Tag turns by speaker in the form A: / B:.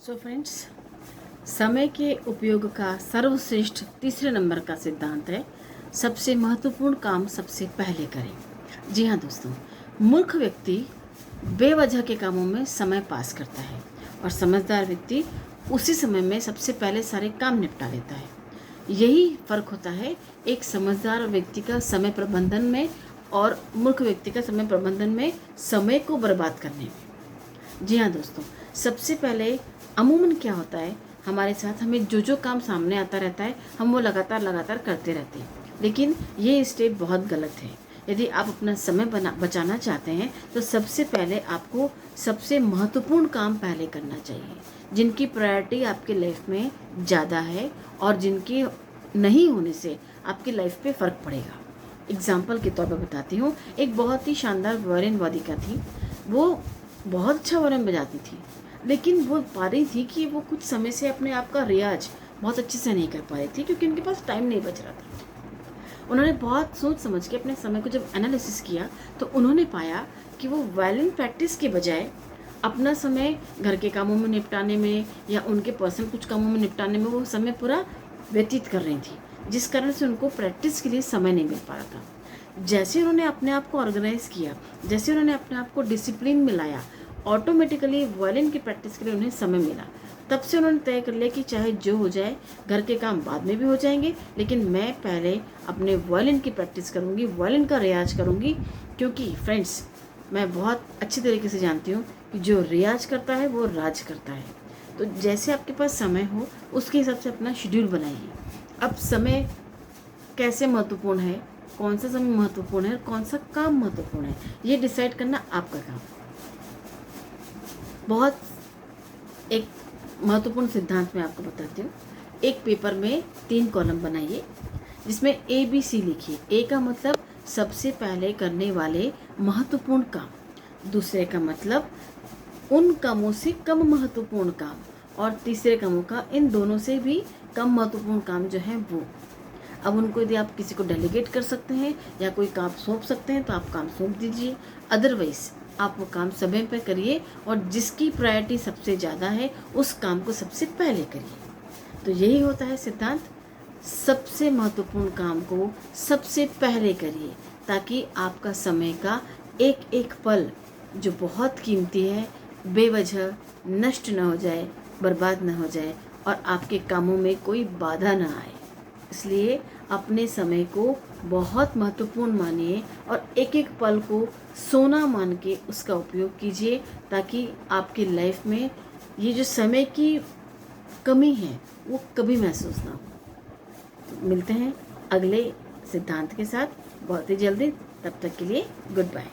A: So friends, समय के उपयोग का सर्वश्रेष्ठ तीसरे नंबर का सिद्धांत है, सबसे महत्वपूर्ण काम सबसे पहले करें। जी हाँ दोस्तों, मूर्ख व्यक्ति बेवजह के कामों में समय पास करता है और समझदार व्यक्ति उसी समय में सबसे पहले सारे काम निपटा लेता है। यही फर्क होता है एक समझदार व्यक्ति का समय प्रबंधन में और मूर्ख व्यक्ति का समय प्रबंधन में, समय को बर्बाद करने में। जी हाँ दोस्तों, सबसे पहले अमूमन क्या होता है, हमारे साथ हमें जो काम सामने आता रहता है हम वो लगातार करते रहते हैं, लेकिन ये स्टेप बहुत गलत है। यदि आप अपना समय बचाना चाहते हैं तो सबसे पहले आपको सबसे महत्वपूर्ण काम पहले करना चाहिए, जिनकी प्रायोरिटी आपके लाइफ में ज़्यादा है और जिनकी नहीं होने से आपकी लाइफ पे फ़र्क पड़ेगा। एग्जाम्पल के तौर पर बताती हूँ, एक बहुत ही शानदार वायलिन वादिका थी। वो बहुत अच्छा वायलिन बजाती थी, लेकिन वो पा रही थी कि वो कुछ समय से अपने आप का रियाज बहुत अच्छे से नहीं कर पा रही थी, क्योंकि उनके पास टाइम नहीं बच रहा था। उन्होंने बहुत सोच समझ के अपने समय को जब एनालिसिस किया तो उन्होंने पाया कि वो वायलिन प्रैक्टिस के बजाय अपना समय घर के कामों में निपटाने में या उनके पर्सनल कुछ कामों में निपटाने में वो समय पूरा व्यतीत कर रही थी, जिस कारण से उनको प्रैक्टिस के लिए समय नहीं मिल पा रहा था। जैसे उन्होंने अपने आप को ऑर्गेनाइज किया, जैसे उन्होंने अपने आप को डिसिप्लिन में लाया, ऑटोमेटिकली वायलिन की प्रैक्टिस के लिए उन्हें समय मिला। तब से उन्होंने तय कर लिया कि चाहे जो हो जाए, घर के काम बाद में भी हो जाएंगे, लेकिन मैं पहले अपने वायलिन की प्रैक्टिस करूँगी, वायलिन का रियाज करूँगी। क्योंकि फ्रेंड्स, मैं बहुत अच्छी तरीके से जानती हूँ कि जो रियाज करता है वो राज करता है। तो जैसे आपके पास समय हो उसके हिसाब से अपना शेड्यूल बनाइए। अब समय कैसे महत्वपूर्ण है, कौन सा समय महत्वपूर्ण है, कौन सा काम महत्वपूर्ण है, ये डिसाइड करना आपका काम। बहुत एक महत्वपूर्ण सिद्धांत मैं आपको बताती हूँ। एक पेपर में 3 कॉलम बनाइए, जिसमें ABC लिखिए। ए का मतलब सबसे पहले करने वाले महत्वपूर्ण काम, दूसरे का मतलब उन कामों से कम महत्वपूर्ण काम, और तीसरे कामों का इन दोनों से भी कम महत्वपूर्ण काम जो है वो। अब उनको यदि आप किसी को डेलीगेट कर सकते हैं या कोई काम सौंप सकते हैं तो आप काम सौंप दीजिए, अदरवाइज आप वो काम समय पर करिए और जिसकी प्रायोरिटी सबसे ज़्यादा है उस काम को सबसे पहले करिए। तो यही होता है सिद्धांत, सबसे महत्वपूर्ण काम को सबसे पहले करिए, ताकि आपका समय का एक एक पल जो बहुत कीमती है बेवजह नष्ट न हो जाए, बर्बाद न हो जाए और आपके कामों में कोई बाधा न आए। इसलिए अपने समय को बहुत महत्वपूर्ण मानिए और एक एक पल को सोना मान के उसका उपयोग कीजिए, ताकि आपकी लाइफ में ये जो समय की कमी है वो कभी महसूस ना हो। तो मिलते हैं अगले सिद्धांत के साथ बहुत ही जल्दी, तब तक के लिए गुड बाय।